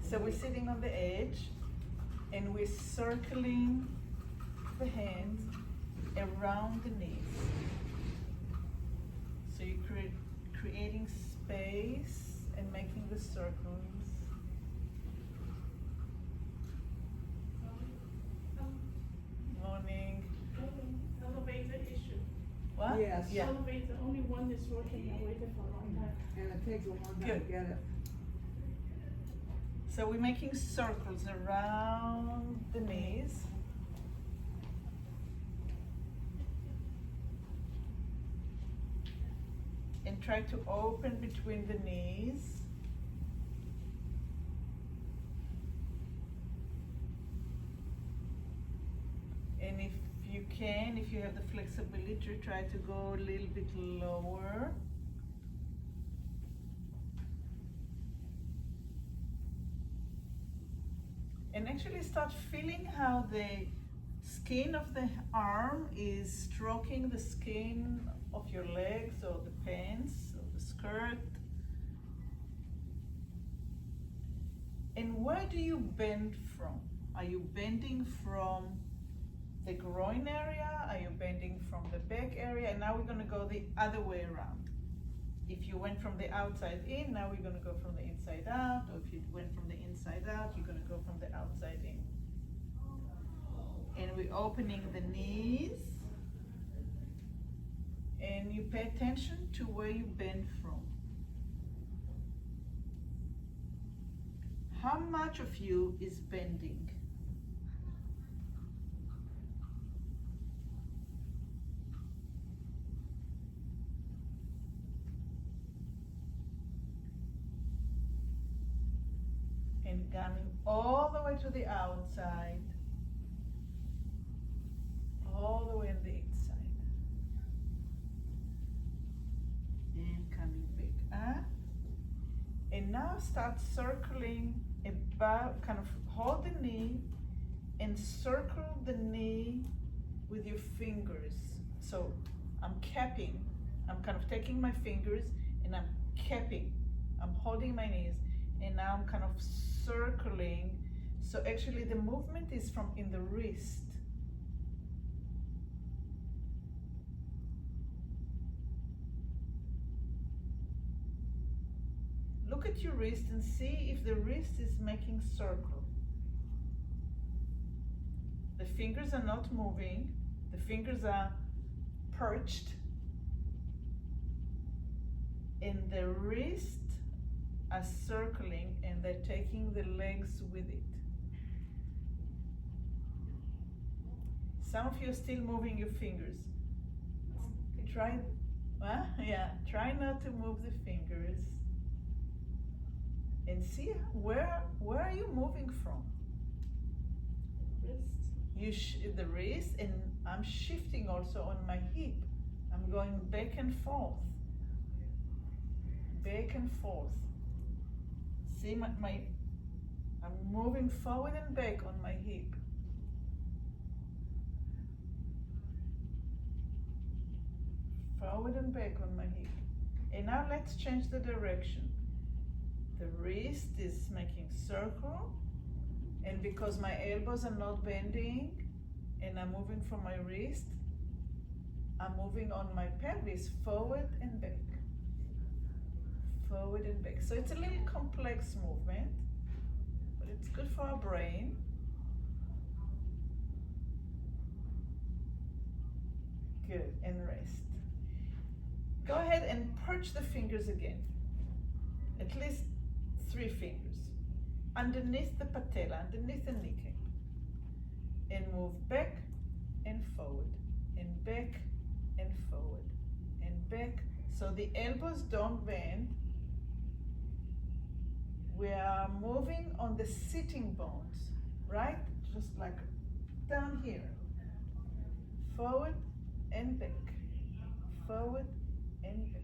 So we're sitting on the edge and we're circling the hands around the knees. So you're creating space and making the circles. Morning. Elevator issue. What? Yes. Yeah. Elevator, only one is working. I waited for a long time. And it takes a long time to Good. get it. So we're making circles around the knees. And try to open between the knees. And if you can, if you have the flexibility, try to go a little bit lower. And actually start feeling how the skin of the arm is stroking the skin of your legs or the pants or the skirt. And where do you bend from? Are you bending from the groin area? Are you bending from the back area? And now we're going to go the other way around. If you went from the outside in, now we're going to go from the inside out. Or if you went from the inside out, you're going to go from the outside in. And we're opening the knees. And you pay attention to where you bend from. How much of you is bending? And coming all the way to the outside, all the way on the inside. And coming back up. And now start circling about, kind of hold the knee and circle the knee with your fingers. So I'm capping, I'm kind of taking my fingers and I'm capping, I'm holding my knees, and now I'm kind of circling. So actually the movement is from in the wrist. Look at your wrist and see if the wrist is making circle. The fingers are not moving, the fingers are perched, and the wrist are circling and they're taking the legs with it. Some of you are still moving your fingers. Try, try not to move the fingers. And see where are you moving from? Wrist. The wrist, and I'm shifting also on my hip. I'm going back and forth. Back and forth. See I'm moving forward and back on my hip. Forward and back on my hip. And now let's change the direction. The wrist is making circle, and because my elbows are not bending and I'm moving from my wrist, I'm moving on my pelvis forward and back. Forward and back. So it's a little complex movement, but it's good for our brain. Good, and rest. Go ahead and perch the fingers again. At least 3 fingers underneath the patella, underneath the kneecap, and move back and forward and back and forward and back, so the elbows don't bend. We are moving on the sitting bones, right? Just like down here. Forward and back, forward and back,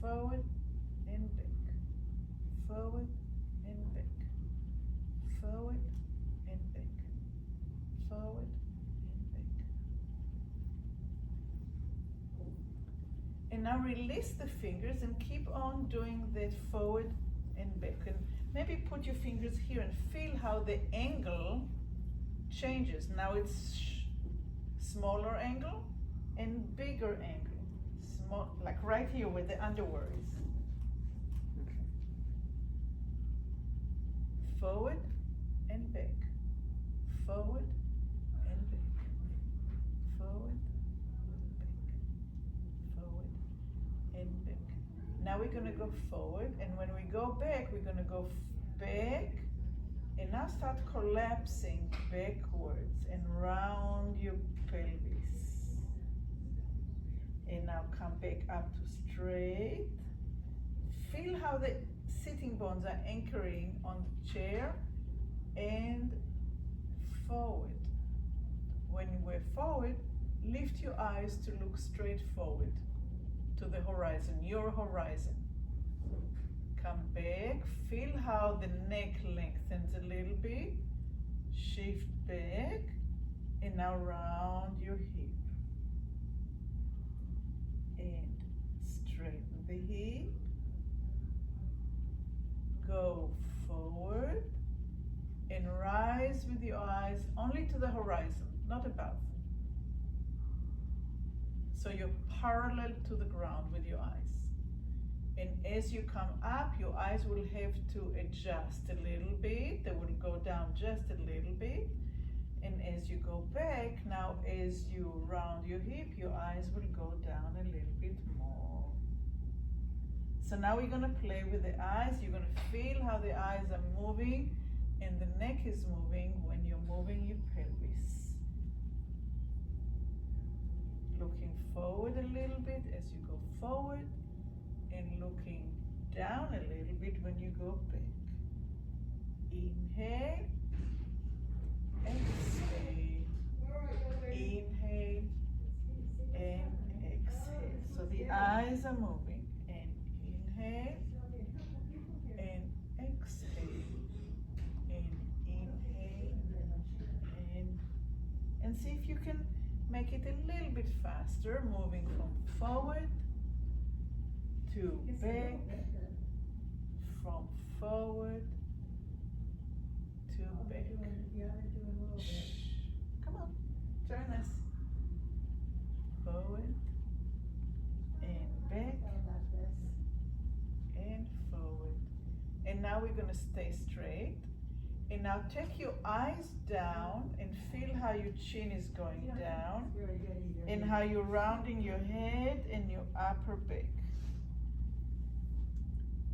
forward and back, forward and back, forward and back, forward and back. And now release the fingers and keep on doing that forward and back. And maybe put your fingers here and feel how the angle changes. Now it's smaller angle and bigger angle. Small, like right here where the underwear is. Okay. Forward and back. Forward and back. Forward, back. Forward and back. Now we're gonna go forward, and when we go back, we're gonna go back, and now start collapsing backwards and round your pelvis. And now come back up to straight. Feel how the sitting bones are anchoring on the chair and forward. When we're forward, lift your eyes to look straight forward to the horizon, your horizon. Come back, feel how the neck lengthens a little bit. Shift back, and now round your hip. And straighten the hip. Go forward and rise with your eyes only to the horizon, not above. So you're parallel to the ground with your eyes. And as you come up, your eyes will have to adjust a little bit. They will go down just a little bit. And as you go back, now as you round your hip, your eyes will go down a little bit more. So now we're gonna play with the eyes. You're gonna feel how the eyes are moving and the neck is moving when you're moving your pelvis. Looking forward a little bit as you go forward, and looking down a little bit when you go back. Inhale, exhale, inhale, and exhale. So the eyes are moving, and inhale, and exhale, and inhale, and see if you can make it a little bit faster, moving from forward to back, from forward to back. Shh. Come on, join us. Forward and back and forward. And now we're going to stay straight. And now take your eyes down and feel how your chin is going down and how you're rounding your head and your upper back.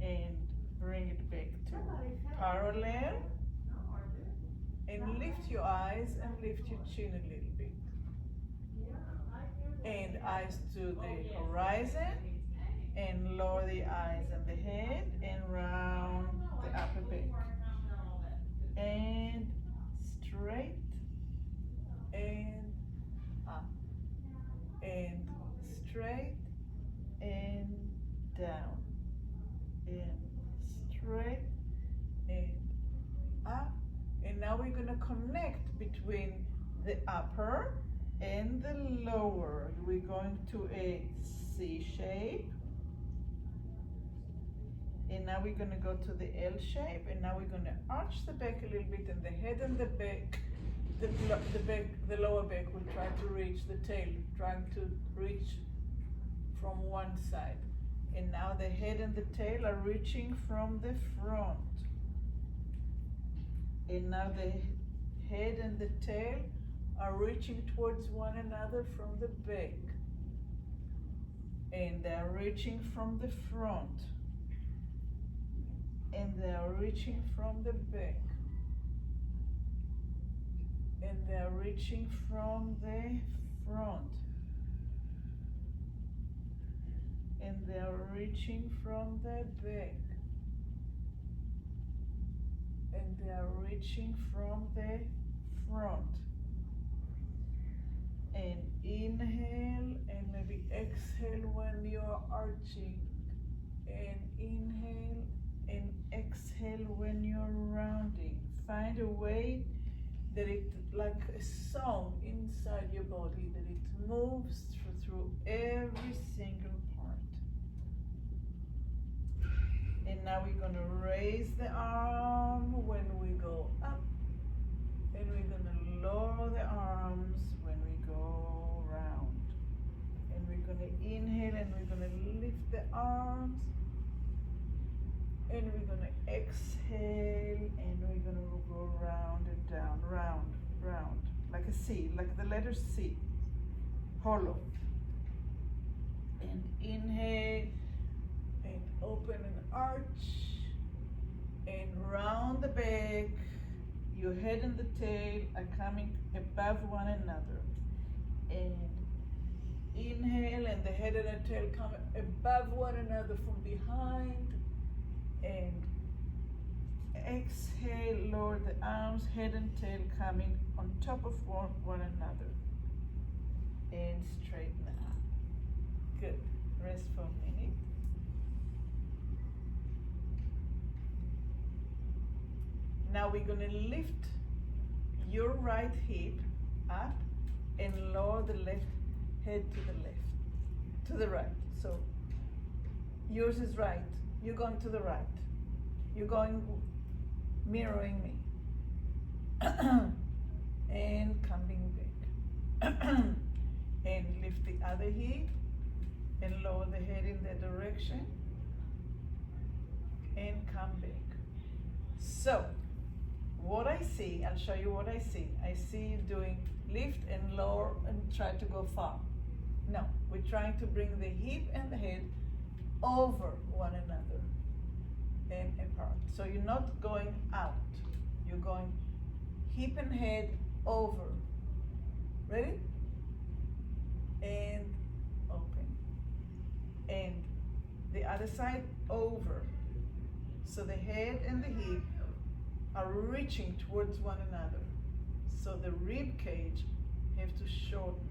And bring it back to parallel. And lift your eyes and lift your chin a little bit. And eyes to the horizon. And lower the eyes and the head and round the upper back. And straight and up and straight and down and straight and up. And now we're going to connect between the upper and the lower. We're going to a C shape. And now we're going to go to the L shape, and now we're going to arch the back a little bit, and the head and the back, the lower back will try to reach the tail, trying to reach from one side. And now the head and the tail are reaching from the front. And now the head and the tail are reaching towards one another from the back. And they're reaching from the front. And they are reaching from the back. And they are reaching from the front. And they are reaching from the back. And they are reaching from the front. And inhale and maybe exhale when you are arching. And inhale and exhale when you're rounding. Find a way that it, like a song inside your body, that it moves through every single part. And now we're gonna raise the arm when we go up, and we're gonna lower the arms when we go round. And we're gonna inhale and we're gonna lift the arms. And we're gonna exhale and we're gonna go round and down, round, round, like a C, like the letter C, hollow. And inhale and open an arch and round the back. Your head and the tail are coming above one another. And inhale and the head and the tail come above one another from behind. And exhale, lower the arms, head and tail coming on top of one another. And straighten up. Good. Rest for a minute. Now we're going to lift your right hip up and lower the left head to the left, to the right. So yours is right. You're going to the right. You're going mirroring me. And coming back. And lift the other hip and lower the head in that direction. And come back. So, what I see, I'll show you what I see. I see you doing lift and lower and try to go far. No, we're trying to bring the hip and the head over one another and apart. So you're not going out. You're going hip and head over. Ready? And open. And the other side over. So the head and the hip are reaching towards one another. So the rib cage have to shorten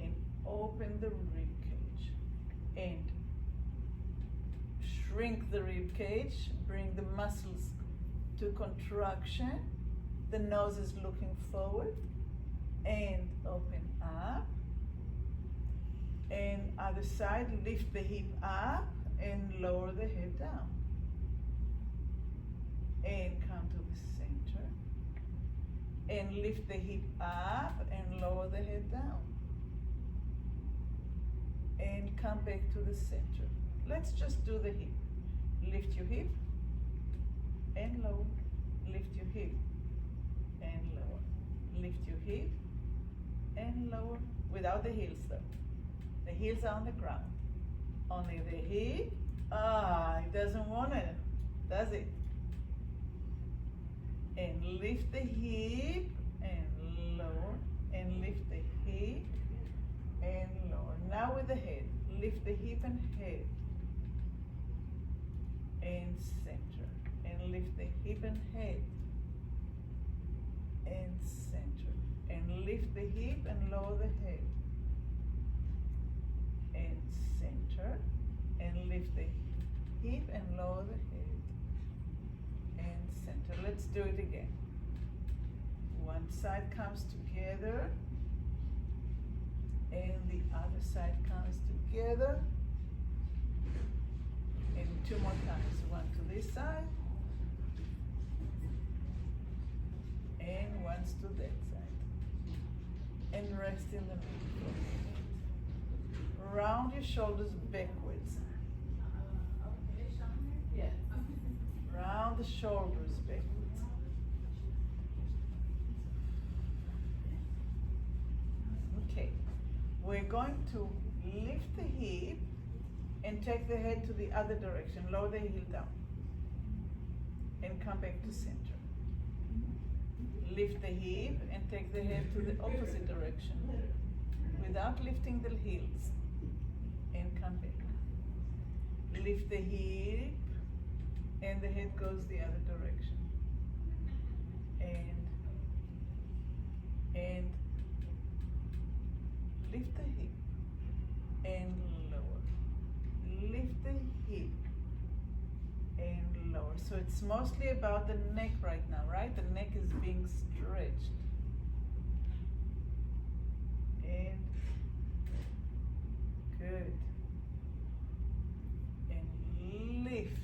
and open the rib cage. And shrink the rib cage, bring the muscles to contraction. The nose is looking forward and open up. And other side, lift the hip up and lower the head down. And come to the center. And lift the hip up and lower the head down. And come back to the center. Let's just do the hip. Lift your hip and lower. Lift your hip and lower. Lift your hip and lower. Without the heels though. The heels are on the ground. Only the hip. It doesn't want it, does it? And lift the hip and lower. And lift the hip and lower. Now with the head. Lift the hip and head. And center. And lift the hip and head. And center. And lift the hip and lower the head. And center. And lift the hip and lower the head. And center. Let's do it again. One side comes together. And the other side comes together. And two more times. One to this side. And once to that side. And rest in the middle. Round your shoulders backwards. Yeah. Round the shoulders backwards. Okay. We're going to lift the hip and take the head to the other direction. Lower the heel down. And come back to center. Lift the hip and take the head to the opposite direction. Without lifting the heels. And come back. Lift the hip and the head goes the other direction. And lift the hip and lower. Lift the hip and lower. So it's mostly about the neck right now, right? The neck is being stretched. And good. And lift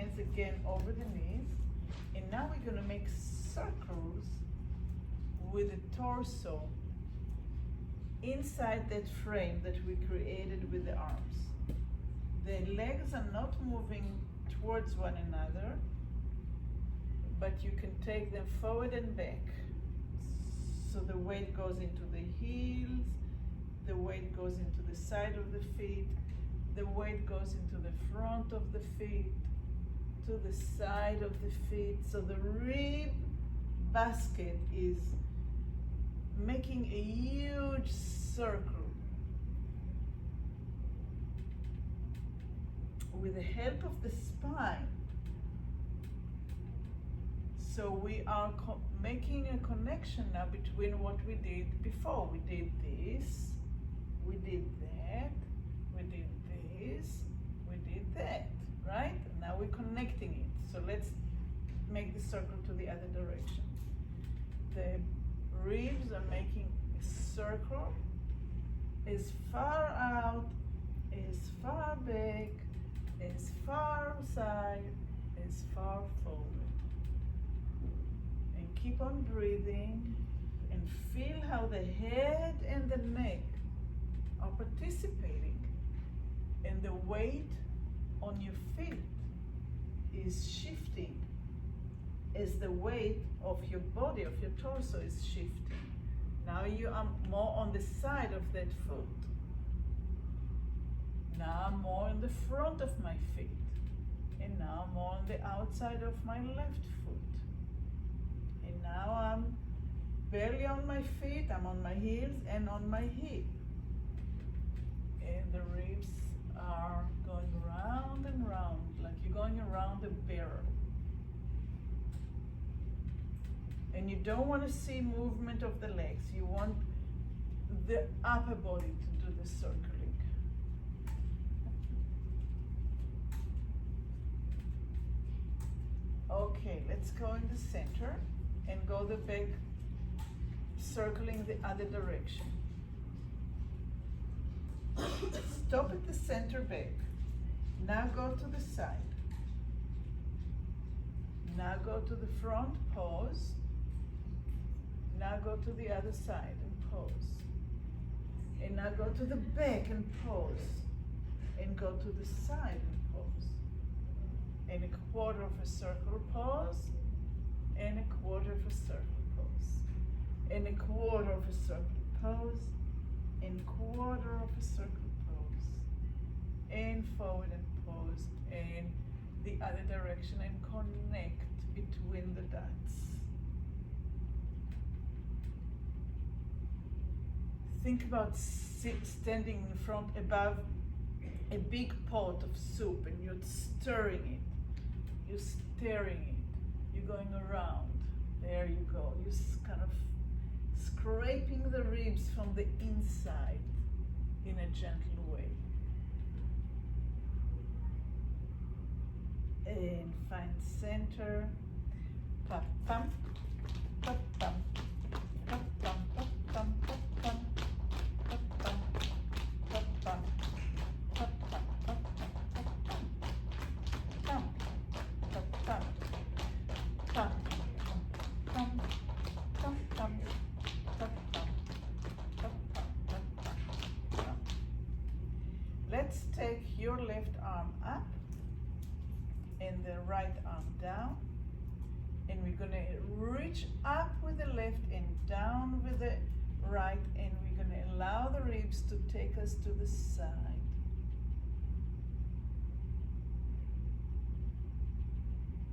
hands again over the knees. And now we're gonna make circles with the torso inside that frame that we created with the arms. The legs are not moving towards one another, but you can take them forward and back. So the weight goes into the heels, the weight goes into the side of the feet, the weight goes into the front of the feet, to the side of the feet. So the rib basket is making a huge circle. With the help of the spine. So we are making a connection now between what we did before. We did this, we did that, we did this, we did that, right? And now we're connecting it. So let's make the circle to the other direction. The ribs are making a circle as far out, as far back, as far side, as far forward. And keep on breathing and feel how the head and the neck are participating, and the weight on your feet is shifting as the weight of your body, of your torso, is shifting. Now you are more on the side of that foot. Now I'm more in the front of my feet. And now I'm more on the outside of my left foot. And now I'm barely on my feet, I'm on my heels and on my hip. And the ribs are going round and round, like you're going around a barrel. And you don't want to see movement of the legs. You want the upper body to do the circling. Okay, let's go in the center and go the back, circling the other direction. Stop at the center back. Now go to the side. Now go to the front, pause. Now go to the other side and pause. And now go to the back and pause. And go to the side and pause. And a quarter of a circle, pause. And a quarter of a circle, pause. And a quarter of a circle, pause. And quarter of a circle, pause. And forward and pause. And the other direction and connect between the dots. Think about standing in front above a big pot of soup and you're stirring it. You're stirring it. You're going around. There you go. You're kind of scraping the ribs from the inside in a gentle way. And find center. Pa pam, pa pam, pa pam, pa pam, pa pam, pa pam, pa pam, pa pam, pa pam, pa pam, pam, pam, pam, pam, pa pam, pa pam. Let's take your left arm up and the right arm down, and we're gonna reach up with the left and down with the right, and we're gonna allow the ribs to take us to the side.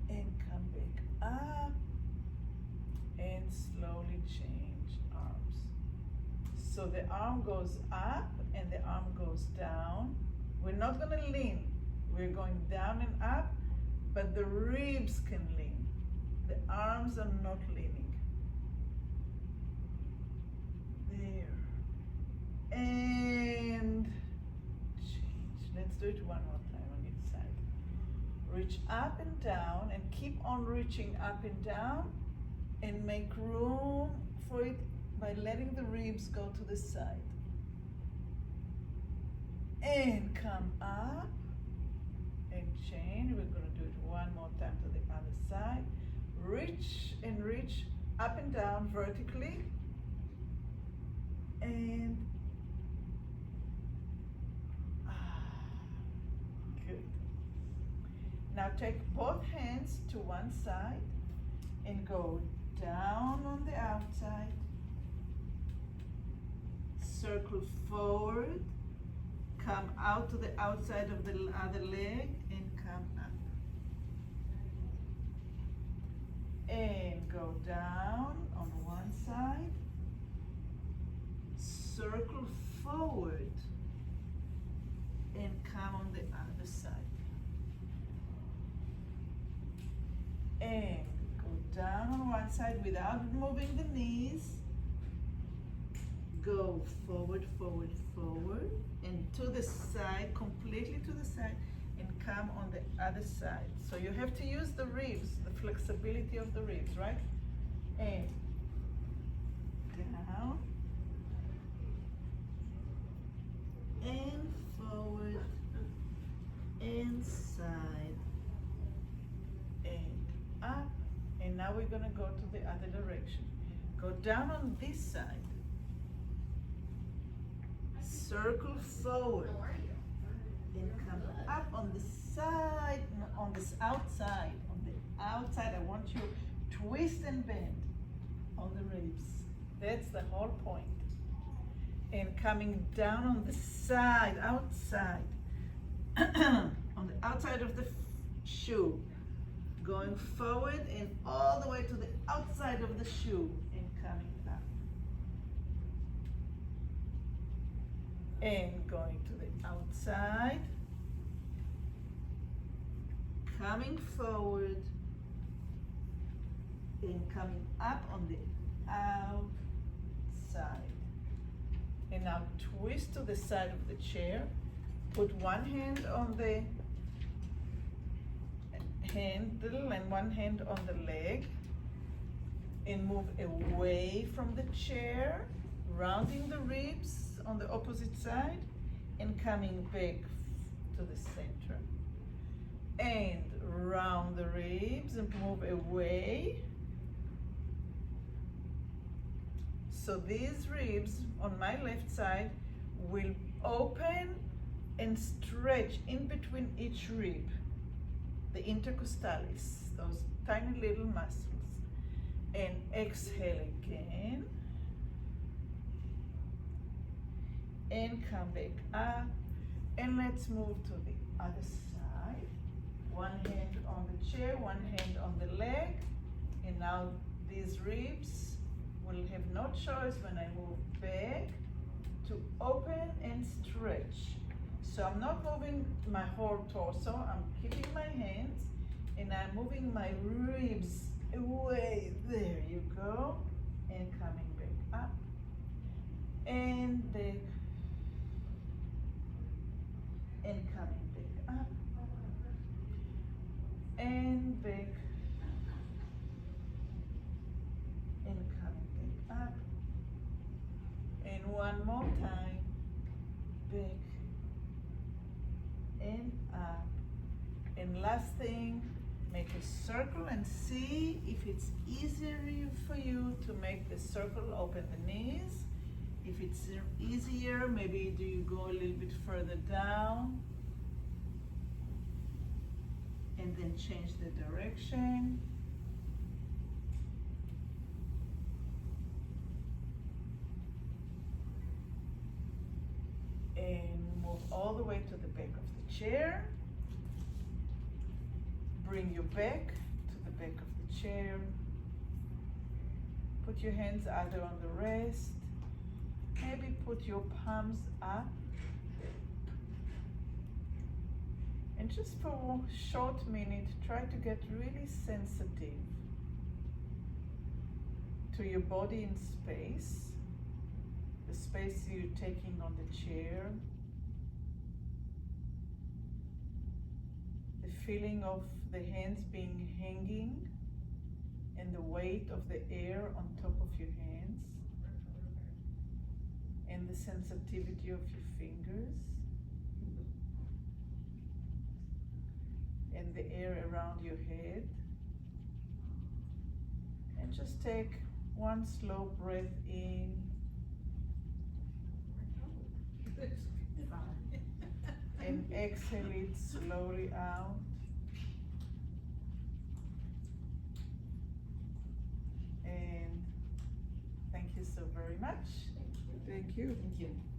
And come back up and slowly change arms. So the arm goes up and the arm goes down. We're not gonna lean, we're going down and up, but the ribs can lean. The arms are not leaning. There. And change. Let's do it one more time on each side. Reach up and down and keep on reaching up and down and make room for it by letting the ribs go to the side. And come up and chain. We're going to do it one more time to the other side. Reach and reach up and down vertically. And good. Now take both hands to one side and go down on the outside. Circle forward. Come out to the outside of the other leg and come up. And go down on one side. Circle forward and come on the other side. And go down on one side without moving the knees. Go forward, forward, forward, and to the side, completely to the side, and come on the other side. So you have to use the ribs, the flexibility of the ribs, right? And down, and forward, and side, and up. And now we're gonna go to the other direction. Go down on this side. Circle forward and come up on the side, on this outside. On the outside, I want you to twist and bend on the ribs. That's the whole point. And coming down on the side, outside, on the outside of the shoe. Going forward and all the way to the outside of the shoe and coming up. And going to the outside, coming forward, and coming up on the outside. And now twist to the side of the chair, put one hand on the handle and one hand on the leg, and move away from the chair, rounding the ribs on the opposite side and coming back to the center. And round the ribs and move away. So these ribs on my left side will open and stretch in between each rib, the intercostalis, those tiny little muscles. And exhale again. And come back up. And let's move to the other side. One hand on the chair, one hand on the leg. And now these ribs will have no choice when I move back to open and stretch. So I'm not moving my whole torso, I'm keeping my hands and I'm moving my ribs away. There you go. And coming back up. And back. And coming back up. And back. And coming back up. And one more time. Back. And up. And last thing, make a circle and see if it's easier for you to make the circle, open the knees. If it's easier, maybe do you go a little bit further down and then change the direction. And move all the way to the back of the chair. Bring your back to the back of the chair. Put your hands either on the rest. Maybe put your palms up. And just for a short minute, try to get really sensitive to your body in space, the space you're taking on the chair, the feeling of the hands being hanging and the weight of the air on top of your hands, and the sensitivity of your fingers. and the air around your head. And just take one slow breath in. And exhale it slowly out. And thank you so very much. Thank you. Thank you.